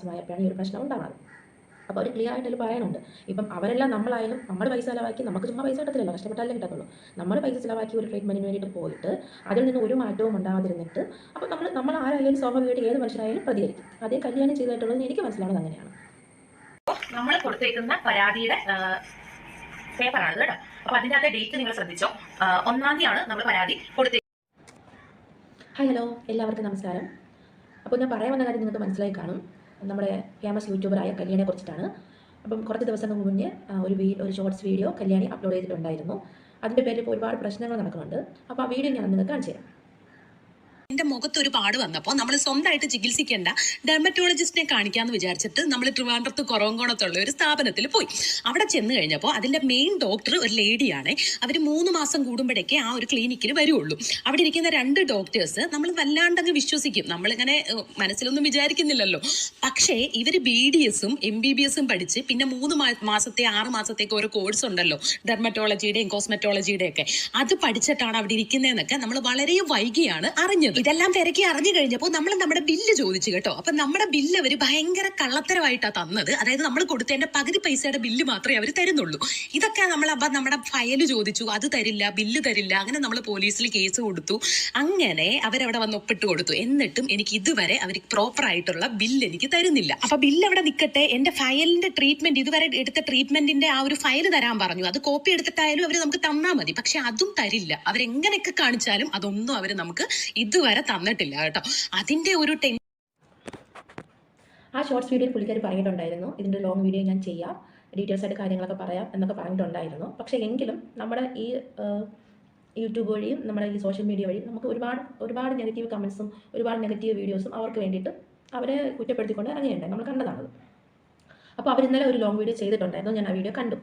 മാസമായപ്പോഴാണ് ഈ ഒരു പ്രശ്നം ഉണ്ടാകുന്നത്. അപ്പോൾ അവർ ക്ലിയർ ആയിട്ട് പറയുന്നുണ്ട്. ഇപ്പം അവരെല്ലാം നമ്മളായാലും നമ്മൾ പൈസ ചിലവാക്കി, നമുക്ക് ചുമ്മാ പൈസ കിട്ടത്തില്ലല്ലോ, കഷ്ടപ്പെട്ടാലേ കിട്ടത്തുള്ളൂ. നമ്മൾ പൈസ ചിലവാക്കി ഒരു ട്രീറ്റ്മെൻറ്റിന് വേണ്ടിയിട്ട് പോയിട്ട് അതിൽ നിന്ന് ഒരു മാറ്റവും ഉണ്ടാകാതിരുന്നിട്ട് അപ്പോൾ നമ്മൾ ആരായാലും സ്വാഭാവികമായിട്ട് ഏത് മനുഷ്യരായാലും പ്രതികരിക്കും. അതേ കല്യാണം ചെയ്തിട്ടുള്ളത് എനിക്ക് മനസ്സിലാവുന്നത് അങ്ങനെയാണ്. നമ്മൾ കൊടുത്തേക്കുന്ന പരാതിയുടെ പേപ്പറാണ് കേട്ടോ. അപ്പൊ അതിന്റെ ഡേറ്റ് നിങ്ങൾ ശ്രദ്ധിച്ചോ. 1-ാം തീയതിയാണ് നമ്മൾ പരാതി കൊടുത്തേ. ഹായ് ഹലോ, എല്ലാവർക്കും നമസ്കാരം. അപ്പോൾ ഞാൻ പറയാൻ വന്ന കാര്യം നിങ്ങൾക്ക് മനസ്സിലായി കാണും. നമ്മുടെ ഫേമസ് യൂട്യൂബറായ കല്യാണിയെ കുറിച്ചിട്ടാണ്. അപ്പം കുറച്ച് ദിവസങ്ങൾക്ക് മുന്നേ ഒരു ഷോർട്സ് വീഡിയോ കല്യാണി അപ്ലോഡ് ചെയ്തിട്ടുണ്ടായിരുന്നു. അതിൻ്റെ പേരിൽ ഇപ്പോൾ ഒരുപാട് പ്രശ്നങ്ങൾ നടക്കുന്നുണ്ട്. അപ്പോൾ ആ വീഡിയോ ഞാൻ നിങ്ങൾക്ക് കാണിച്ചു തരാം. എന്റെ മുഖത്ത് ഒരു പാട് വന്നപ്പോൾ നമ്മൾ സ്വന്തമായിട്ട് ചികിത്സിക്കേണ്ട ഡെർമറ്റോളജിസ്റ്റിനെ കാണിക്കാമെന്ന് വിചാരിച്ചിട്ട് നമ്മൾ ട്രിവാൻഡ്രത്ത് കൊറോങ്കോണത്തുള്ള ഒരു സ്ഥാപനത്തിൽ പോയി. അവിടെ ചെന്ന് കഴിഞ്ഞപ്പോൾ അതിന്റെ മെയിൻ ഡോക്ടർ ഒരു ലേഡിയാണ്. അവർ 3 മാസം കൂടുമ്പോഴേക്കേ ആ ഒരു ക്ലിനിക്കിൽ വരുള്ളൂ. അവിടെ ഇരിക്കുന്ന 2 ഡോക്ടേഴ്സ് നമ്മൾ വല്ലാണ്ടങ്ങ് വിശ്വസിക്കും. നമ്മളിങ്ങനെ മനസ്സിലൊന്നും വിചാരിക്കുന്നില്ലല്ലോ. പക്ഷേ ഇവർ BDSഉം MBBSഉം പഠിച്ച് പിന്നെ 3 മാസത്തെ 6 മാസത്തേക്ക് ഓരോ കോഴ്സ് ഉണ്ടല്ലോ, ഡെർമറ്റോളജിയുടെയും കോസ്മെറ്റോളജിയുടെ ഒക്കെ. അത് പഠിച്ചിട്ടാണ് അവിടെ ഇരിക്കുന്നതെന്നൊക്കെ നമ്മൾ വളരെ വൈകിയാണ് അറിഞ്ഞത്. ഇതെല്ലാം തിരക്കി അറിഞ്ഞു കഴിഞ്ഞപ്പോൾ നമ്മൾ നമ്മുടെ ബില്ല് ചോദിച്ചു കേട്ടോ. അപ്പൊ നമ്മുടെ ബില്ല് അവർ ഭയങ്കര കള്ളത്തരമായിട്ടാണ് തന്നത്. അതായത് നമ്മൾ കൊടുത്തതിന്റെ പകുതി പൈസയുടെ ബില്ല് മാത്രമേ അവർ തരുന്നുള്ളൂ. ഇതൊക്കെ നമ്മുടെ ഫയല് ചോദിച്ചു, അത് തരില്ല, ബില്ല് തരില്ല. അങ്ങനെ നമ്മൾ പോലീസിൽ കേസ് കൊടുത്തു. അങ്ങനെ അവരവിടെ വന്ന് ഒപ്പിട്ട് കൊടുത്തു. എന്നിട്ടും എനിക്ക് ഇതുവരെ അവർ പ്രോപ്പർ ആയിട്ടുള്ള ബില്ല് എനിക്ക് തരുന്നില്ല. അപ്പൊ ബില്ല് അവിടെ നിൽക്കട്ടെ, എന്റെ ഫയലിന്റെ ട്രീറ്റ്മെന്റ്, ഇതുവരെ എടുത്ത ട്രീറ്റ്മെന്റിന്റെ ആ ഒരു ഫയൽ തരാൻ പറഞ്ഞു. അത് കോപ്പി എടുത്തിട്ടായാലും അവർ നമുക്ക് തന്നാൽ മതി. പക്ഷെ അതും തരില്ല. അവരെങ്ങനെയൊക്കെ കാണിച്ചാലും അതൊന്നും അവർ നമുക്ക് ഇതുവരെ തന്നിട്ടില്ല കേട്ടോ. അതിന്റെ ഒരു ആ ഷോർട്സ് വീഡിയോയിൽ പുള്ളിക്കാർ പറഞ്ഞിട്ടുണ്ടായിരുന്നു, ഇതിൻ്റെ ലോങ് വീഡിയോ ഞാൻ ചെയ്യാം, ഡീറ്റെയിൽസ് ആയിട്ട് കാര്യങ്ങളൊക്കെ പറയാം എന്നൊക്കെ പറഞ്ഞിട്ടുണ്ടായിരുന്നു. പക്ഷേ എങ്കിലും നമ്മുടെ ഈ യൂട്യൂബ് വഴിയും നമ്മുടെ ഈ സോഷ്യൽ മീഡിയ വഴി നമുക്ക് ഒരുപാട് നെഗറ്റീവ് കമൻസും ഒരുപാട് നെഗറ്റീവ് വീഡിയോസും അവർക്ക് വേണ്ടിയിട്ട് അവരെ കുറ്റപ്പെടുത്തിക്കൊണ്ട് ഇറങ്ങിയിട്ടുണ്ടായി. നമ്മൾ കണ്ടതാണത്. അപ്പോൾ അവർ ഇന്നലെ ഒരു ലോങ് വീഡിയോ ചെയ്തിട്ടുണ്ടായിരുന്നു. ഞാൻ ആ വീഡിയോ കണ്ടു.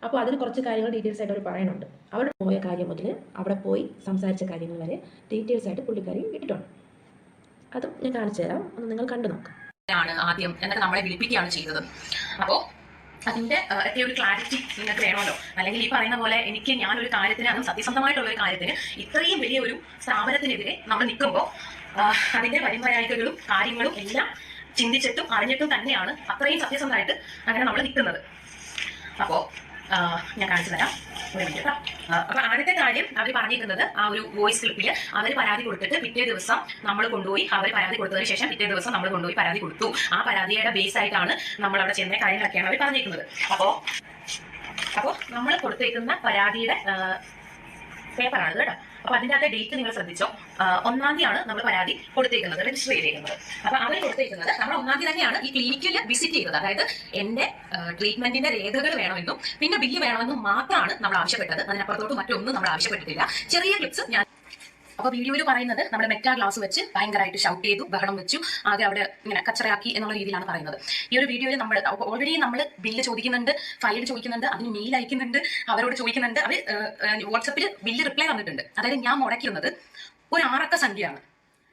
അപ്പോൾ അതിന് കുറച്ച് കാര്യങ്ങൾ ഡീറ്റെയിൽസ് ആയിട്ട് അവർ പറയുന്നുണ്ട്. അവിടെ പോയ കാര്യം മുതൽ അവിടെ പോയി സംസാരിച്ച കാര്യങ്ങൾ വരെ ഡീറ്റെയിൽസ് ആയിട്ട് പുള്ളിക്കാരി ഇട്ടിട്ടുണ്ട്. അതും ഞാൻ കാണിച്ചു തരാം, ഒന്ന് നിങ്ങൾ കണ്ടു നോക്കാം. ആദ്യം എന്നൊക്കെ നമ്മളെ വിളിപ്പിക്കുകയാണ് ചെയ്തത്. അപ്പോൾ അതിന്റെ ഒരു ക്ലാരിറ്റി നിങ്ങൾക്ക് വേണമല്ലോ. അല്ലെങ്കിൽ ഈ പറയുന്ന പോലെ ഞാനൊരു കാര്യത്തിന്, അതും സത്യസന്ധമായിട്ടുള്ള ഒരു കാര്യത്തിന് ഇത്രയും വലിയ ഒരു സ്ഥാപനത്തിനെതിരെ നമ്മൾ നിൽക്കുമ്പോൾ അതിന്റെ വഴിമര്യാദകളും കാര്യങ്ങളും എല്ലാം ചിന്തിച്ചിട്ടും അറിഞ്ഞിട്ടും തന്നെയാണ് അത്രയും സത്യസന്ധമായിട്ട് അങ്ങനെ നമ്മൾ നിൽക്കുന്നത്. അപ്പോൾ ഞാൻ കാണിച്ചു തരാം, ഒരു മിനിറ്റ് കേട്ടോ. അപ്പൊ ആദ്യത്തെ കാര്യം അവർ പറഞ്ഞിരിക്കുന്നത്, ആ ഒരു വോയിസ് ക്ലിപ്പിൽ അവർ പരാതി കൊടുത്തിട്ട് പിറ്റേ ദിവസം നമ്മൾ കൊണ്ടുപോയി, അവർ പരാതി കൊടുത്തതിന് ശേഷം പിറ്റേ ദിവസം നമ്മൾ കൊണ്ടുപോയി പരാതി കൊടുത്തു. ആ പരാതിയുടെ ബേസ് ആയിട്ടാണ് നമ്മൾ അവിടെ ചെന്ന കാര്യങ്ങളൊക്കെയാണ് അവർ പറഞ്ഞിരിക്കുന്നത്. അപ്പോൾ നമ്മൾ കൊടുത്തേക്കുന്ന പരാതിയുടെ പേപ്പറാണ് കേട്ടോ. അപ്പൊ അതിന്റെ ഡേറ്റ് നിങ്ങൾ ശ്രദ്ധിച്ചോ. 1-ാം തീയതിയാണ് നമ്മൾ പരാതി കൊടുത്തേക്കുന്നത്, രജിസ്റ്റർ ചെയ്തേക്കുന്നത്. അപ്പൊ അവർ കൊടുത്തേക്കുന്നത് നമ്മൾ 1-ാം തീയതി തന്നെയാണ് ഈ ക്ലിനിക്കിൽ വിസിറ്റ് ചെയ്തത്. അതായത് എന്റെ ട്രീറ്റ്മെന്റിന്റെ രേഖകൾ വേണമെന്നും പിന്നെ ബില്ല് വേണമെന്നും മാത്രമാണ് നമ്മൾ ആവശ്യപ്പെട്ടത്. അതിനപ്പുറത്തോട്ട് മറ്റൊന്നും നമ്മൾ ആവശ്യപ്പെട്ടിട്ടില്ല. ചെറിയ ക്ലിപ്സ് ഞാൻ അപ്പൊ വീഡിയോയിൽ പറയുന്നത്, നമ്മൾ മെറ്റാ ഗ്ലാസ് വെച്ച് ഭയങ്കരമായിട്ട് ഷൗട്ട് ചെയ്തു, ബഹളം വെച്ചു, ആകെ അവിടെ ഇങ്ങനെ കച്ചറയാക്കി എന്നുള്ള രീതിയിലാണ് പറയുന്നത്. ഈ ഒരു വീഡിയോയിൽ നമ്മൾ ഓൾറെഡി നമ്മൾ ബില്ല് ചോദിക്കുന്നുണ്ട്, ഫയൽ ചോദിക്കുന്നുണ്ട്, അതിന് മെയിൽ അയക്കുന്നുണ്ട്, അവരോട് ചോദിക്കുന്നുണ്ട്. അവർ വാട്സപ്പിൽ ബില്ല് റിപ്ലൈ വന്നിട്ടുണ്ട്. അതായത് ഞാൻ മുടക്കുന്നത് ഒരു 6 അക്ക സംഖ്യയാണ്.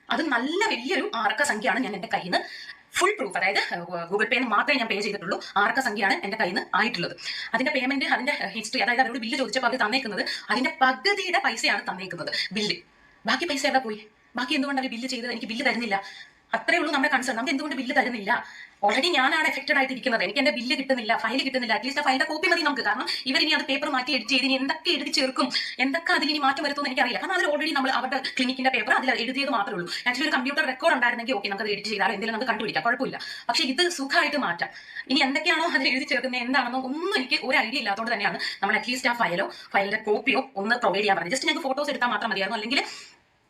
അത് നല്ല വലിയൊരു 6 അക്ക സംഖ്യയാണ് ഞാൻ എൻ്റെ കയ്യിൽ നിന്ന് ഫുൾ പ്രൂഫ്, അതായത് ഗൂഗിൾ പേയിൽ മാത്രമേ ഞാൻ പേ ചെയ്തിട്ടുള്ളൂ. 6 അക്ക സംഖ്യയാണ് എൻ്റെ കയ്യിൽ നിന്ന് ആയിട്ടുള്ളത്. അതിന്റെ പേയ്മെന്റ്, അതിന്റെ ഹിസ്റ്ററി, അതായത് അവരോട് ബില്ല് ചോദിച്ചപ്പോൾ അവർ തന്നേക്കുന്നത് അതിന്റെ പകുതിയുടെ പൈസയാണ് തന്നേക്കുന്നത് ബില്ല്. ബാക്കി പൈസ എവിടെ പോയി? ബാക്കി എന്തുകൊണ്ട് അവർ ബില്ല് ചെയ്തത്? എനിക്ക് ബില്ല് തരുന്നില്ല. അത്രേ ഉള്ളൂ നമ്മുടെ കൺസേൺ. നമുക്ക് എന്തുകൊണ്ട് ബില്ല് തരുന്നില്ല? ഓൾറെഡി ഞാനാണ് എഫക്റ്റഡ് ആയിട്ടിരിക്കുന്നത്. എനിക്ക് എന്റെ ബില്ല് കിട്ടുന്നില്ല, ഫയൽ കിട്ടുന്നില്ല. അറ്റ്ലീസ്റ്റ് ആ ഫയലിന്റെ കോപ്പി മതി നമുക്ക്. കാരണം ഇവരിനി അത് പേപ്പർ മാറ്റി എഡിറ്റ് ചെയ്ത് ഇനി എന്തൊക്കെ എഴുതി ചേർക്കും, എന്തൊക്കെ അതിന് മാറ്റം വരുത്തുമെന്ന് എനിക്കറിയില്ല. കാരണം അതിൽ ഓൾറെഡി നമ്മൾ അവരുടെ ക്ലിനിക്കിന്റെ പേപ്പർ അതിൽ എഴുതിയത് മാത്രമേ ഉള്ളൂ. ആക്ച്വലി ഒരു കമ്പ്യൂട്ടർ റെക്കോർഡ് ഉണ്ടായിരുന്നെങ്കിൽ ഓക്കെ, നമുക്ക് എഡിറ്റ് ചെയ്താൽ എന്തെങ്കിലും നമുക്ക് കണ്ടുപിടിക്കാം, കുഴപ്പമില്ല. പക്ഷേ ഇത് സുഖമായിട്ട് മാറ്റാം. ഇനി എന്തൊക്കെയാണോ അതിൽ എഴുതി ചേർക്കുന്നത് എന്താണെന്നോ ഒന്നും എനിക്ക് ഒരു ഐഡിയ ഇല്ലാത്തതുകൊണ്ട് തന്നെയാണ് നമ്മൾ അറ്റ്ലീസ്റ്റ് ആ ഫയലിന്റെ കോപ്പിയോ ഒന്ന് പ്രൊവൈഡ് ചെയ്യാൻ പറഞ്ഞത്. ജസ്റ്റ് ഞങ്ങൾക്ക് ഫോട്ടോസ് എടുത്താൽ മാത്രം മതിയായിരുന്നു, അല്ലെങ്കിൽ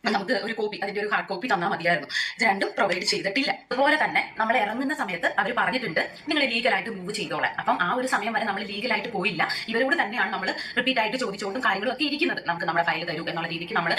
നമുക്ക് ഒരു കോപ്പി, അതിന്റെ ഒരു ഹാർഡ് കോപ്പി തന്നാൽ മതിയായിരുന്നു. ഇത് രണ്ടും പ്രൊവൈഡ് ചെയ്തിട്ടില്ല. അതുപോലെ തന്നെ നമ്മൾ ഇറങ്ങുന്ന സമയത്ത് അവർ പറഞ്ഞിട്ടുണ്ട് നിങ്ങൾ ലീഗലായിട്ട് മൂവ് ചെയ്തോളാം. അപ്പം ആ ഒരു സമയം വരെ നമ്മൾ ലീഗലായിട്ട് പോയില്ല. ഇവരോട് തന്നെയാണ് നമ്മൾ റിപ്പീറ്റ് ആയിട്ട് ചോദിച്ചുകൊണ്ടും കാര്യങ്ങളൊക്കെ ഇരിക്കുന്നത്. നമുക്ക് നമ്മുടെ ഫയൽ തരൂ എന്നുള്ള രീതിക്ക് നമ്മൾ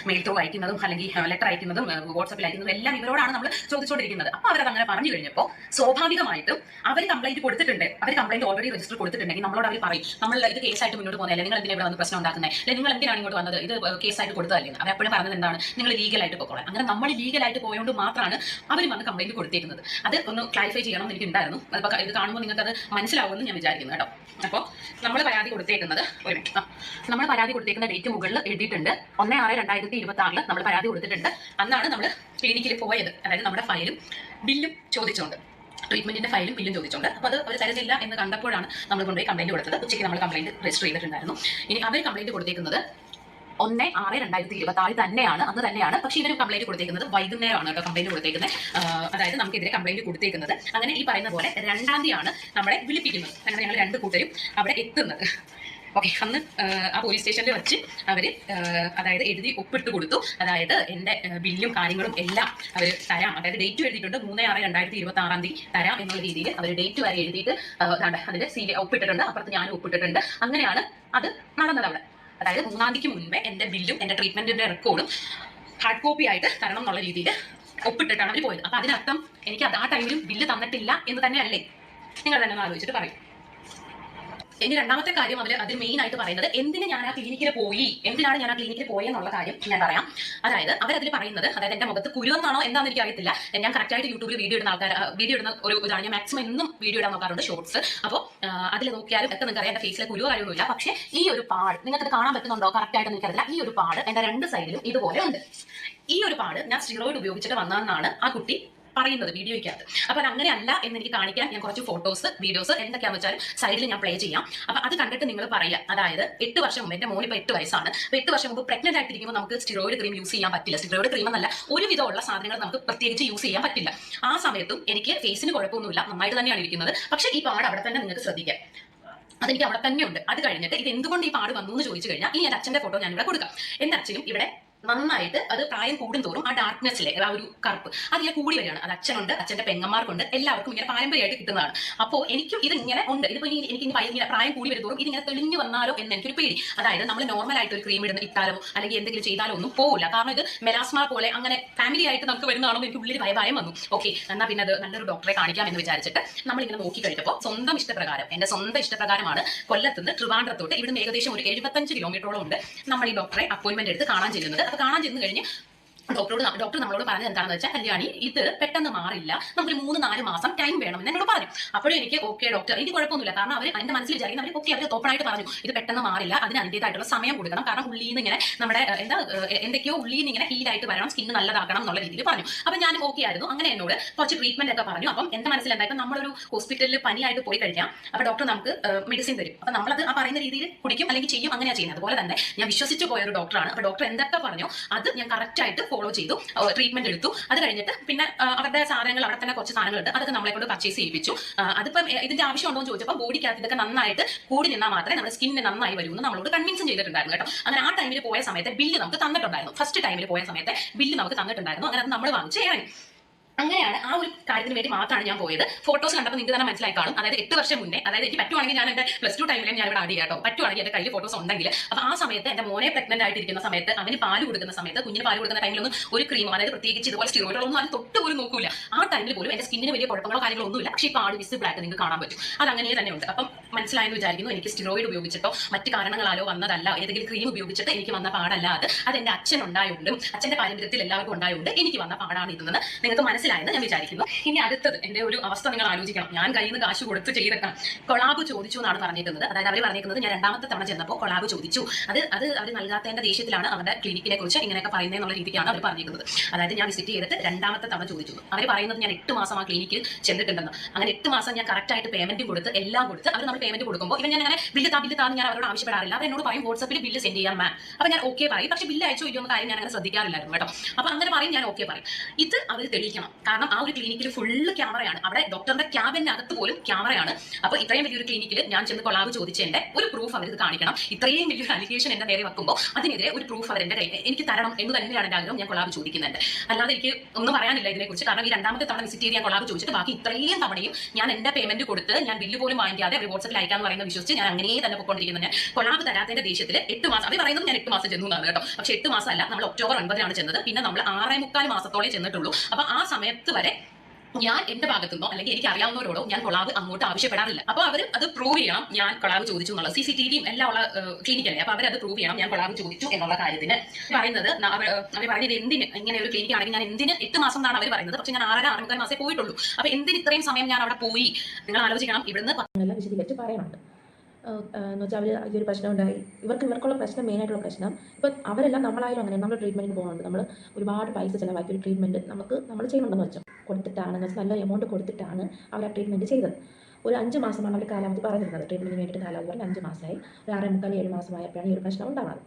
മെയിൽ ത്രൂ അയക്കുന്നതും അല്ലെങ്കിൽ ലെറ്റർ അയക്കുന്നതും വാട്സപ്പിൽ അയക്കുന്നതും എല്ലാം ഇവരോടാണ് നമ്മൾ ചോദിച്ചുകൊണ്ടിരിക്കുന്നത്. അപ്പോൾ അവരത് അങ്ങനെ പറഞ്ഞു കഴിഞ്ഞപ്പോൾ സ്വാഭാവികമായിട്ടും അവർ കംപ്ലൈന്റ് കൊടുത്തിട്ടുണ്ട്. അവർ കംപ്ലൈന്റ് ഓൾറെഡി രജിസ്റ്റർ കൊടുത്തിട്ടുണ്ടെങ്കിൽ നമ്മളോട് അവർ പറയും നമ്മൾ ഇത് കേസായിട്ട് മുന്നോട്ട് പോകുന്നില്ല, നിങ്ങൾ എന്തിനാണ് ഇവിടെ വന്ന് പ്രശ്നം ഉണ്ടാക്കുന്നത്, അല്ലെങ്കിൽ നിങ്ങൾ എന്തിനാണ് ഇങ്ങോട്ട് വന്നത്, ഇത് കേസായിട്ട് കൊടുത്തതല്ലേ. അവർ എപ്പോഴും പറഞ്ഞത് എന്താണ്, നിങ്ങൾ ലീഗലായിട്ട് പോകണം. അങ്ങനെ നമ്മൾ ലീഗലായിട്ട് പോയതുകൊണ്ട് മാത്രമാണ് അവരും വന്ന് കംപ്ലൈന്റ് കൊടുത്തേക്കുന്നത്. അത് ഒന്ന് ക്ലാരിഫൈ ചെയ്യണം എന്ന് എനിക്ക് ഉണ്ടായിരുന്നു. അതിപ്പോൾ ഇത് കാണുമ്പോൾ നിങ്ങൾക്ക് അത് മനസ്സിലാവുമെന്ന് ഞാൻ വിചാരിക്കുന്നു കേട്ടോ. അപ്പോൾ നമ്മൾ പരാതി കൊടുത്തേക്കുന്നത്, ഒരു മിനിറ്റ്, നമ്മൾ പരാതി കൊടുത്തേക്കുന്ന ഡേറ്റ് മുകളിൽ എഴുതിയിട്ടുണ്ട്. 1/6/2026 നമ്മൾ പരാതി കൊടുത്തിട്ടുണ്ട്. അന്നാണ് നമ്മൾ ക്ലിനിക്കിൽ പോയത്. അതായത് നമ്മുടെ ഫയലും ബില്ലും ചോദിച്ചുകൊണ്ട്. ട്രീറ്റ്മെന്റിന്റെ ഫയലും ബില്ലും ചോദിച്ചുണ്ട്. അപ്പോൾ അത് അവർ തരുന്നില്ല എന്ന് കണ്ടപ്പോഴാണ് നമ്മൾ കൊണ്ടുപോയി കംപ്ലൈന്റ് കൊടുത്തത്. ഉച്ചയ്ക്ക് നമ്മൾ കംപ്ലൈന്റ് രജിസ്റ്റർ ചെയ്തിട്ടുണ്ടായിരുന്നു. ഇനി അവർ കംപ്ലൈന്റ് കൊടുത്തേക്കുന്നത് 1/6/2026 തന്നെയാണ്, അന്ന് തന്നെയാണ്. പക്ഷേ ഇവർ കംപ്ലൈന്റ് കൊടുത്തേക്കുന്നത് വൈകുന്നേരമാണ് കേട്ടോ കംപ്ലൈന്റ് കൊടുത്തേക്കുന്നത്. അതായത് നമുക്കെതിരെ കംപ്ലൈന്റ് കൊടുത്തേക്കുന്നത്. അങ്ങനെ ഈ പറയുന്ന പോലെ 2-ാം തീയതിയാണ് നമ്മളെ വിളിപ്പിക്കുന്നത്. അങ്ങനെ ഞങ്ങൾ 2 കൂട്ടരും അവിടെ എത്തുന്നത്. ഓക്കെ, അന്ന് ആ പോലീസ് സ്റ്റേഷനിൽ വെച്ച് അവർ അതായത് എഴുതി ഒപ്പിട്ട് കൊടുത്തു. അതായത് എൻ്റെ ബില്ലും കാര്യങ്ങളും എല്ലാം അവർ തരാം, അതായത് ഡേറ്റ് എഴുതിയിട്ടുണ്ട് 3/6/2026 തരാം എന്നുള്ള രീതിയിൽ അവർ ഡേറ്റ് വരെ എഴുതിയിട്ട് അതിൻ്റെ ഒപ്പിട്ടിട്ടുണ്ട്. അപ്പുറത്ത് ഞാനും ഒപ്പിട്ടിട്ടുണ്ട്. അങ്ങനെയാണ് അത് നടന്നത് അവിടെ. അതായത് 3-ാം തീയതിക്ക് മുൻപേ എൻ്റെ ബില്ലും എൻ്റെ ട്രീറ്റ്മെന്റിന്റെ റെക്കോർഡും ഹാർഡ് കോപ്പി ആയിട്ട് തരണം എന്നുള്ള രീതിയിൽ ഒപ്പിട്ടിട്ടാണ് അവർ പോയത്. അപ്പൊ അതിനർത്ഥം എനിക്ക് ആ ടൈമിലും ബില്ല് തന്നിട്ടില്ല എന്ന് തന്നെയല്ലേ? നിങ്ങൾ തന്നെ ഒന്ന് ആലോചിച്ചിട്ട് പറയും. ഇനി 2-ാമത്തെ കാര്യം അതിൽ മെയിൻ ആയിട്ട് പറയുന്നത് എന്തിനാണ് ഞാൻ ആ ക്ലിനിക്കിൽ പോയെന്നുള്ള കാര്യം ഞാൻ പറയാം. അതായത് അവരതിൽ പറയുന്നത്, അതായത് എന്റെ മുഖത്ത് കുരുവെന്നാണോ എന്താണെന്ന് എനിക്ക് അറിയത്തില്ല. ഞാൻ കറക്റ്റായിട്ട് യൂട്യൂബിൽ വീഡിയോ ഇടുന്ന ഒരു ഇതാണ്. ഞാൻ മാക്സിമം എന്നും വീഡിയോ ഇടാൻ നോക്കാറുണ്ട്, ഷോർട്സ്. അപ്പോൾ അതിൽ നോക്കിയാലും ഒക്കെ നിങ്ങൾക്ക് അറിയാം എന്റെ ഫേസിലെ കുരുവോ കാര്യമൊന്നുമില്ല. പക്ഷേ ഈ ഒരു പാട് നിങ്ങൾക്ക് കാണാൻ പറ്റുന്നുണ്ടോ കറക്റ്റായിട്ട് എനിക്കറിയില്ല. ഈ ഒരു പാട് എന്റെ 2 സൈഡിലും ഇതുപോലെ ഉണ്ട്. ഈ ഒരു പാട് ഞാൻ സ്റ്റിറോയിഡ് ഉപയോഗിച്ചിട്ട് വന്നതെന്നാണ് ആ കുട്ടി പറയുന്നത് വീഡിയോയ്ക്കകത്ത്. അപ്പൊ അത് അങ്ങനെയല്ല എന്ന് എനിക്ക് കാണിക്കാൻ ഞാൻ കുറച്ച് ഫോട്ടോസ് വീഡിയോസ് എന്തൊക്കെയാണെന്ന് വെച്ചാൽ സൈഡിൽ ഞാൻ പ്ലേ ചെയ്യാം. അപ്പൊ അത് കണ്ടിട്ട് നിങ്ങൾ പറയാം. അതായത് 8 വർഷം മുമ്പ്, എന്റെ മോനിപ്പോൾ 8 വയസ്സാണ്. അപ്പൊ 8 വർഷം മുമ്പ് പ്രഗ്നന്റ് ആയിട്ടിരിക്കുമ്പോൾ നമുക്ക് സ്റ്റിറോയിഡ് ക്രീം യൂസ് ചെയ്യാൻ പറ്റില്ല. സ്റ്റിറോയിഡ് ക്രീം എന്നല്ല, ഒരുവിധമുള്ള സാധനങ്ങൾ നമുക്ക് പ്രത്യേകിച്ച് യൂസ് ചെയ്യാൻ പറ്റില്ല. ആ സമയത്തും എനിക്ക് ഫേസിന് കുഴപ്പമൊന്നുമില്ല, നന്നായിട്ട് തന്നെയാണ് ഇരിക്കുന്നത്. പക്ഷേ ഈ പാട് അവിടെ തന്നെ നിങ്ങൾക്ക് ശ്രദ്ധിക്കാം. അതെനിക്ക് അവിടെ തന്നെ ഉണ്ട്. അത് കഴിഞ്ഞിട്ട് ഇത് എന്തുകൊണ്ട് ഈ പാട് വന്നു എന്ന് ചോദിച്ചു കഴിഞ്ഞാൽ ഈ എൻ്റെ അച്ഛന്റെ ഫോട്ടോ ഞാൻ ഇവിടെ കൊടുക്കാം. എന്റെ അച്ഛനും ഇവിടെ നന്നായിട്ട് അത് പ്രായം കൂടുന്തോറും ആ ഡാർക്ക്നെസ്സിലെ ആ ഒരു കറുപ്പ് അതിലെ കൂടി വരികയാണ്. അത് അച്ഛനുണ്ട്, അച്ഛന്റെ പെങ്ങന്മാർക്കുണ്ട്, എല്ലാവർക്കും ഇങ്ങനെ പാരമ്പര്യമായിട്ട് കിട്ടുന്നതാണ്. അപ്പോൾ എനിക്കും ഇത് ഇങ്ങനെ ഉണ്ട്. ഇതിപ്പോൾ എനിക്ക് ഇങ്ങനെ പ്രായം കൂടി വരുന്നതോറും ഇതിങ്ങനെ തെളിഞ്ഞു വന്നാലോ എന്ന് എനിക്കൊരു പേടി. അതായത് നമ്മൾ നോർമലായിട്ട് ഒരു ക്രീം ഇട്ടാലോ അല്ലെങ്കിൽ എന്തെങ്കിലും ചെയ്താലോ ഒന്നും പോകില്ല. കാരണം ഇത് മെലാസ്മ പോലെ അങ്ങനെ ഫാമിലി ആയിട്ട് നമുക്ക് വരുന്നതാണോ എനിക്ക് ഉള്ളിൽ ഭയം വന്നു. ഓക്കെ, എന്നാൽ പിന്നെ അത് നല്ലൊരു ഡോക്ടറെ കാണിക്കാം എന്ന് വിചാരിച്ചിട്ട് നമ്മളിങ്ങനെ നോക്കി കഴിഞ്ഞപ്പോൾ സ്വന്തം ഇഷ്ടപ്രകാരം, എന്റെ സ്വന്തം ഇഷ്ടപ്രകാരമാണ് കൊല്ലത്തുനിന്ന് ട്രിവാൻഡ്രത്തോട്ട് ഇവിടുന്ന് ഏകദേശം ഒരു 75 കിലോമീറ്ററോളം ഉണ്ട് നമ്മൾ ഈ ഡോക്ടറെ അപ്പോയിന്റ്മെന്റ് എടുത്ത് കാണാൻ ചെല്ലുന്നത്. അപ്പോൾ കാണാൻ ചെന്ന് കഴിഞ്ഞ് ഡോക്ടർ നമ്മളോട് പറഞ്ഞത് എന്താണെന്ന് വെച്ചാൽ, കല്യാണി ഇത് പെട്ടെന്ന് മാറില്ല, നമുക്കൊരു 3-4 മാസം ടൈം വേണമെന്ന് എന്നോട് പറഞ്ഞു. അപ്പോഴും എനിക്ക് ഓക്കെ ഡോക്ടർ, എനിക്ക് കുഴപ്പമൊന്നുമില്ല. കാരണം അവർ എന്റെ മനസ്സിൽ വിചാരിക്കുന്നത് അവർ ഓക്കെ, അവർ ഓപ്പണായിട്ട് പറഞ്ഞു ഇത് പെട്ടെന്ന് മാറില്ല, അതിന് അതിൻ്റെതായിട്ടുള്ള സമയം കൊടുക്കണം. കാരണം ഉള്ളിൽ നിന്ന് ഇങ്ങനെ നമ്മുടെ എന്തൊക്കെയോ ഉള്ളിൽ നിന്ന് ഇങ്ങനെ ഹീലായിട്ട് വരണം, സ്കിന്ന് നല്ലതാക്കണം എന്നുള്ള രീതിയിൽ പറഞ്ഞു. അപ്പം ഞാനും ഓക്കെ ആയിരുന്നു. അങ്ങനെ എന്നോട് കുറച്ച് ട്രീറ്റ്മെന്റ് ഒക്കെ പറഞ്ഞു. അപ്പം എന്റെ മനസ്സിൽ എന്താ, ഇപ്പം നമ്മളൊരു ഹോസ്പിറ്റലിൽ പനിയായിട്ട് പോയി കഴിഞ്ഞാൽ അപ്പോൾ ഡോക്ടർ നമുക്ക് മെഡിസിൻ തരും. അപ്പം നമ്മളത് ആ പറയുന്ന രീതിയിൽ കുടിക്കും അല്ലെങ്കിൽ ചെയ്യും, അങ്ങനെയാണ് ചെയ്യുന്നത്. അതുപോലെ തന്നെ ഞാൻ വിശ്വസിച്ച് പോയ ഒരു ഡോക്ടറാണ്. അപ്പോൾ ഡോക്ടർ എന്തൊക്കെ പറഞ്ഞു അത് ഞാൻ കറക്റ്റായിട്ട് ഫോളോ ചെയ്തു, ട്രീറ്റ്മെന്റ് എടുത്തു. അത് കഴിഞ്ഞിട്ട് പിന്നെ അവരുടെ സാധനങ്ങൾ, അവിടെ തന്നെ കുറച്ച് സാധനങ്ങളുണ്ട്, അതൊക്കെ നമ്മളെ കൊണ്ട് പർച്ചേസ് ചെയ്യിപ്പിച്ചു. അതിപ്പം ഇതിന്റെ ആവശ്യമുണ്ടോ എന്ന് ചോദിച്ചപ്പോൾ ബോഡിക്കകത്ത് ഇതൊക്കെ നന്നായിട്ട് കൂടി നിന്നാൽ മാത്രമേ നമ്മുടെ സ്കിന്നിന് നന്നായി വരുമെന്ന് നമ്മളോട് കൺവിൻസും ചെയ്തിട്ടുണ്ടായിരുന്നു കേട്ടോ. അങ്ങനെ ആ ടൈമിൽ പോയ സമയത്ത് ബില്ല് നമുക്ക് തന്നിട്ടുണ്ടായിരുന്നു. ഫസ്റ്റ് ടൈമിൽ പോയ സമയത്ത് ബില്ല് നമുക്ക് തന്നിട്ടുണ്ടായിരുന്നു. അങ്ങനെ അത് നമ്മൾ വാങ്ങിച്ച് ഇറങ്ങി. അങ്ങനെയാണ് ആ ഒരു കാര്യത്തിന് വേണ്ടി മാത്രമാണ് ഞാൻ പോയത്. ഫോട്ടോസ് കണ്ടപ്പോൾ നിങ്ങൾക്ക് തന്നെ മനസ്സിലായി കാണും. അതായത് 8 വർഷം മുന്നേ, അതായത് എനിക്ക് പറ്റുവാണെങ്കിൽ ഞാൻ എന്റെ +2 ടൈമിലും ഞാൻ ഇവിടെ ആഡ് ചെയ്യാം കേട്ടോ. പറ്റുവാണെങ്കിൽ എന്റെ കയ്യിൽ ഫോട്ടോസ് ഉണ്ടെങ്കിൽ. അപ്പോൾ ആ സമയത്ത് എന്റെ മോനെ പ്രഗ്നന്റ് ആയിട്ടിരിക്കുന്ന സമയത്ത്, അവന് പാല് കൊടുക്കുന്ന സമയത്ത്, കുഞ്ഞിന് പാല് കൊടുക്കുന്ന ടൈമിലൊന്നും ഒരു ക്രീം, അതായത് പ്രത്യേകിച്ച് ഇതുപോലെ സ്റ്റിറോയിഡൊന്നും അത് തൊട്ട് പോലും നോക്കൂല. ആ ടൈമിൽ പോലും എന്റെ സ്കിന്നിന് വലിയ കുഴപ്പങ്ങളോ കാര്യങ്ങളോ ഒന്നുമില്ല. പക്ഷേ ഈ പാട് വിസിബിൾ ആയിട്ട് നിങ്ങൾക്ക് കാണാൻ പറ്റും. അത് അങ്ങനെ തന്നെ ഉണ്ട്. അപ്പം മനസ്സിലായെന്ന് വിചാരിക്കുന്നു. എനിക്ക് സ്റ്റിറോയിഡ് ഉപയോഗിച്ചിട്ടോ മറ്റ് കാരണങ്ങളാലോ വന്നതല്ല, ഏതെങ്കിലും ക്രീം ഉപയോഗിച്ചിട്ട് എനിക്ക് വന്ന പാടല്ല അത്. അത് എന്റെ അച്ഛൻ ഉണ്ടായതുകൊണ്ടും അച്ഛന്റെ പാരമ്പര്യത്തിൽ എല്ലാവർക്കും ഉണ്ടായതുകൊണ്ട് എനിക്ക് വന്ന പാടാണ് ഇതെന്ന് നിങ്ങൾക്ക് മനസ്സിലായെന്ന് ഞാൻ വിചാരിക്കുന്നു. ഇനി അടുത്തത് എന്റെ ഒരു അവസ്ഥ നിങ്ങൾ ആലോചിക്കണം. ഞാൻ കയ്യിൽ നിന്ന് കാശ് കൊടുത്ത് ചെയ്തേക്കാം. കൊളാബ് ചോദിച്ചു എന്നാണ് പറഞ്ഞിരിക്കുന്നത്. അതായത് അവർ പറഞ്ഞിരിക്കുന്നത് ഞാൻ 2-ാമത്തെ തവണ ചെന്നപ്പോൾ കൊളാബ് ചോദിച്ചു. അത് അവർ നൽകാത്തതിന്റെ ദേഷ്യത്തിലാണ് അവരുടെ ക്ലിനിക്കിനെ കുറിച്ച് ഇങ്ങനെയൊക്കെ പറയുന്നത് എന്നുള്ള രീതിക്കാണ് അവർ പറഞ്ഞിരിക്കുന്നത്. അതായത് ഞാൻ വിസിറ്റ് ചെയ്തിട്ട് 2-ാമത്തെ തവണ ചോദിച്ചു. അവർ പറയുന്നത് ഞാൻ 8 മാസം ആ ക്ലിനിക്കിൽ ചെന്നിട്ടുണ്ടെന്ന്. അങ്ങനെ 8 മാസം ഞാൻ കറക്റ്റായിട്ട് പേയ്മെന്റും കൊടുത്ത് എല്ലാം കൊടുത്ത് അവർ നമ്മൾ പേയ്മെന്റ് കൊടുക്കുമ്പോൾ ഇവൻ ഞാൻ അങ്ങനെ ബില്ല് താന്ന് ഞാൻ അവരോട് ആവശ്യപ്പെടാറില്ല. അവർ എന്നോട് പറയും വാട്സാപ്പിൽ ബില്ല് സെൻഡ് ചെയ്യാൻ മാം. അപ്പോൾ ഞാൻ ഓക്കെ പറയും. പക്ഷേ ബില്ല് അയച്ചോ ഇല്ലയോ എന്ന കാര്യം ഞാൻ അങ്ങനെ ശ്രദ്ധിക്കാറില്ലായിരുന്നു കേട്ടോ. അപ്പോൾ അങ്ങനെ പറയും, ഞാൻ ഓക്കെ പറയും. ഇത് അവർ തെളിയിക്കണം. കാരണം ആ ഒരു ക്ലിനിക്കിൽ ഫുള്ള് ക്യാമറയാണ്. അവിടെ ഡോക്ടറിന്റെ ക്യാബിനകത്ത് പോലും ക്യാമറയാണ്. അപ്പോൾ ഇത്രയും വലിയൊരു ക്ലിനിക്കിൽ ഞാൻ ചെന്ന് കൊളാബ് ചോദിച്ചതിന്റെ ഒരു പ്രൂഫ് അവർ ഇത് കാണിക്കണം. ഇത്രയും വലിയൊരു അലിഗേഷൻ എന്റെ നേരെ വെക്കുമ്പോൾ അതിനെതിരെ ഒരു പ്രൂഫ് അവരുടെ കയ്യിൽ എനിക്ക് തരണം എന്ന് തന്നെയാണ് എന്റെ ആഗ്രഹം. ഞാൻ കൊളാബ് ചോദിക്കുന്നുണ്ട്. അല്ലാതെ എനിക്ക് ഒന്നും പറയാനില്ല ഇതിനെക്കുറിച്ച്. കാരണം ഈ 2-ാമത്തെ തവണ വിസിറ്റ് ചെയ്ത് ഞാൻ കൊളാബ് ചോദിച്ചിട്ട് ബാക്കി ഇത്രയും തവണയും ഞാൻ എന്റെ പേയ്മെന്റ് കൊടുത്ത് ഞാൻ ബില്ല് പോലും വാങ്ങിക്കാതെ അവർ വാട്സാപ്പിൽ അയക്കാന്ന് പറയുന്നത് വിശ്വസിച്ച് ഞാൻ അങ്ങനെ തന്നെ പൊയ്ക്കൊണ്ടിരിക്കുന്നത്. ഞാൻ കൊളാബ് തരാത്തതിന്റെ ദേഷ്യത്തിൽ 8 മാസം, അവർ പറയുന്നത് ഞാൻ 8 മാസം ചെന്നു എന്നാണ് കേട്ടോ. പക്ഷേ 8 മാസം അല്ല, നമ്മൾ ഒക്ടോബർ 9-നാണ് ചെന്നത്. പിന്നെ നമ്മൾ 6.25 മാസത്തോളം ചെന്നിട്ടുള്ളൂ. അപ്പൊ ആ സമയത്ത് വരെ ഞാൻ എന്റെ ഭാഗത്തുനിന്നോ അല്ലെങ്കിൽ എനിക്ക് അറിയാവുന്നവരോടോ ഞാൻ കൊളാബ് അങ്ങോട്ട് ആവശ്യപ്പെടാറില്ല. അപ്പൊ അവർ അത് പ്രൂവ് ചെയ്യണം ഞാൻ കൊളാബ് ചോദിച്ചു എന്നുള്ളത്. CCTVയും എല്ലാം ഉള്ള ക്ലിനിക്കല്ലേ. അപ്പൊ അവരത് പ്രൂവ് ചെയ്യണം ഞാൻ കൊളാബ് ചോദിച്ചു എന്നുള്ള കാര്യത്തിന് പറയുന്നത്. അവർ പറയുന്നത് എന്തിന് ഇങ്ങനെ ഒരു ക്ലിനിക്ക് ആണെങ്കിൽ ഞാൻ എന്തിന് 8 മാസം എന്നാണ് അവർ പറയുന്നത്. പക്ഷെ ഞാൻ 6.5 മാസമേ പോയിട്ടുള്ളൂ. അപ്പൊ എന്തിന് ഇത്രയും സമയം ഞാൻ അവിടെ പോയി? നിങ്ങൾ ആലോചിക്കണം. ഇവിടുന്ന് എല്ലാം വിശദീകരിച്ച് പറയാനുണ്ട്. എന്ന് വെച്ചാൽ അവർ ഈ ഒരു പ്രശ്നം ഉണ്ടായി, ഇവർക്കുള്ള പ്രശ്നം, മെയിനായിട്ടുള്ള പ്രശ്നം ഇപ്പം അവരെല്ലാം നമ്മളായാലും അങ്ങനെ നമ്മൾ ട്രീറ്റ്മെൻറ്റിന് പോകുന്നുണ്ട്. നമ്മൾ ഒരുപാട് പൈസ ചിലവാക്കി ഒരു ട്രീറ്റ്മെൻറ്റ് നമ്മൾ ചെയ്യുന്നുണ്ടെന്ന് വെച്ചോ. കൊടുത്തിട്ടാണ്, എന്ന് വെച്ചാൽ നല്ല എമൗണ്ട് കൊടുത്തിട്ടാണ് അവർ ആ ട്രീറ്റ്മെൻറ്റ് ചെയ്തത്. ഒരു 5 മാസമാണ് അവർ കാലാവധി പറഞ്ഞിരുന്നത്. ട്രീറ്റ്മെൻറ്റിന് വേണ്ടിയിട്ട് കാലാവധി പറഞ്ഞ് 5 മാസമായി. ഒരു 6 മുക്കാൽ 7 മാസമായപ്പോഴാണ് ഈ ഒരു പ്രശ്നം ഉണ്ടാകുന്നത്.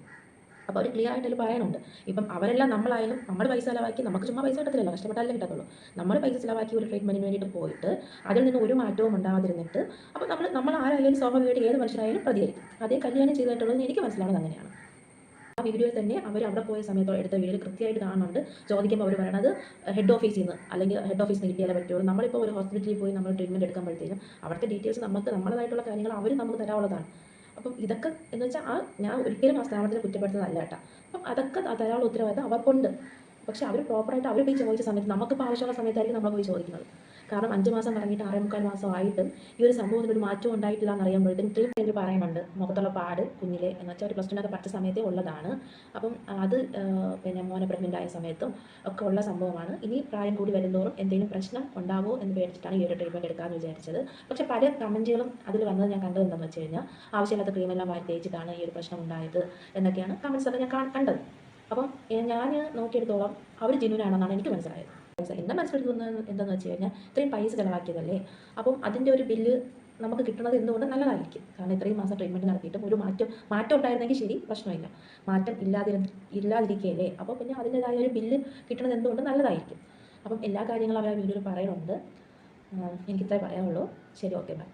അപ്പോൾ അവർ ക്ലിയർ ആയിട്ട് അതിൽ പറയുന്നുണ്ട്. ഇപ്പം അവരെല്ലാം നമ്മളായാലും നമ്മൾ പൈസ ചിലവാക്കി, നമുക്ക് ചുമ്മാ പൈസ കിട്ടത്തില്ലല്ലോ, കഷ്ടപ്പെട്ടാലേ കിട്ടത്തുള്ളൂ. നമ്മൾ പൈസ ചിലവാക്കി ഒരു ട്രീറ്റ്മെൻറ്റിന് വേണ്ടിയിട്ട് പോയിട്ട് അതിൽ നിന്ന് ഒരു മാറ്റവും ഉണ്ടാകാതിരുന്നിട്ട് അപ്പോൾ നമ്മൾ ആരായാലും സ്വാഭാവികമായിട്ട് ഏത് മനുഷ്യരായാലും പ്രതികരിക്കും. അതേ കല്യാണം ചെയ്തിട്ടുള്ളത് എനിക്ക് മനസ്സിലാവുന്നത് അങ്ങനെയാണ്. ആ വീഡിയോയിൽ തന്നെ അവർ അവിടെ പോയ സമയത്ത് എടുത്ത വീഡിയോയിൽ കൃത്യമായിട്ട് കാണുന്നുണ്ട്. ചോദിക്കുമ്പോൾ അവർ പറയണത് ഹെഡ് ഓഫീസിൽ നിന്ന്, അല്ലെങ്കിൽ ഹെഡ് ഓഫീസിൽ നിന്ന് കിട്ടിയാലേ പറ്റുള്ളൂ. നമ്മളിപ്പോൾ ഒരു ഹോസ്പിറ്റലിൽ പോയി നമ്മൾ ട്രീറ്റ്മെൻറ്റ് എടുക്കുമ്പോഴത്തേക്കും അവിടുത്തെ ഡീറ്റെയിൽസ് നമുക്ക് നമ്മളതായിട്ടുള്ള കാര്യങ്ങൾ അവർ നമുക്ക് തരാനുള്ളതാണ്. അപ്പം ഇതൊക്കെ എന്ന് വെച്ചാൽ ഞാൻ ഒരിക്കലും ആ സ്ഥാപനത്തിന് കുറ്റപ്പെടുത്തുന്നതല്ല കേട്ടോ. അപ്പം അതൊക്കെ തരാനുള്ള ഉത്തരവാദിത്തം അവർക്കുണ്ട്. പക്ഷേ അവർ പ്രോപ്പറായിട്ട് അവർ പോയി ചോദിച്ച സമയത്ത് നമുക്കിപ്പോൾ ആവശ്യമുള്ള സമയത്തായിരിക്കും നമ്മൾ പോയി ചോദിക്കുന്നത്. കാരണം 5 മാസം കഴിഞ്ഞിട്ട് 6 മുക്കാൽ മാസമായിട്ടും ഈ ഒരു സംഭവത്തിൽ ഒരു മാറ്റം ഉണ്ടായിട്ടില്ല എന്ന് അറിയുമ്പോഴത്തേക്കും ഇത്രയും പേര് പറയുന്നുണ്ട് മുഖത്തുള്ള പാട് കുഞ്ഞിലെ എന്ന് വെച്ചാൽ ഒരു +2 പഠിച്ച സമയത്തേ ഉള്ളതാണ്. അപ്പം അത് പിന്നെ മോനെ പ്രഗ്നൻ്റ് ആയ സമയത്തും ഒക്കെ ഉള്ള സംഭവമാണ്. ഇനി പ്രായം കൂടി വരുന്തോറും എന്തെങ്കിലും പ്രശ്നം ഉണ്ടാകുമോ എന്ന് പേടിച്ചിട്ടാണ് ഈ ഒരു ട്രീറ്റ്മെൻറ്റ് എടുക്കാമെന്ന് വിചാരിച്ചത്. പക്ഷേ പല കമൻറ്റുകളും അതിൽ വന്നത് ഞാൻ കണ്ടത് എന്താണെന്ന് വെച്ച് കഴിഞ്ഞാൽ ആവശ്യമില്ലാത്ത ക്രീമെല്ലാം വാരി തേച്ചിട്ടാണ് ഈ ഒരു പ്രശ്നം ഉണ്ടായത് എന്നൊക്കെയാണ് കമൻറ്റ്സൊക്കെ ഞാൻ കണ്ടത്. അപ്പം ഞാൻ നോക്കിയെടുത്തോളം അവർ ജെന്യൂനാണെന്നാണ് എനിക്ക് മനസ്സിലായത്. എൻ്റെ മനസ്സിലെടുക്കുന്നത് എന്താണെന്ന് വെച്ച് കഴിഞ്ഞാൽ ഇത്രയും പൈസ ചിലവാക്കിയതല്ലേ, അപ്പം അതിൻ്റെ ഒരു ബില്ല് നമുക്ക് കിട്ടുന്നത് എന്തുകൊണ്ട് നല്ലതായിരിക്കും. കാരണം ഇത്രയും മാസം ട്രീറ്റ്മെൻറ്റ് നടത്തിയിട്ടും ഒരു മാറ്റം ഉണ്ടായിരുന്നെങ്കിൽ ശരി, പ്രശ്നമില്ല. മാറ്റം ഇല്ലാതിരിക്കുകയല്ലേ, അപ്പോൾ പിന്നെ അതിൻ്റെതായ ഒരു ബില്ല് കിട്ടുന്നത് എന്തുകൊണ്ട് നല്ലതായിരിക്കും. അപ്പം എല്ലാ കാര്യങ്ങളും അവർ ആ വീഡിയോയിൽ പറയുന്നുണ്ട്. എനിക്കിത്രേ പറയാനുള്ളൂ. ശരി, ഓക്കെ, ബൈ.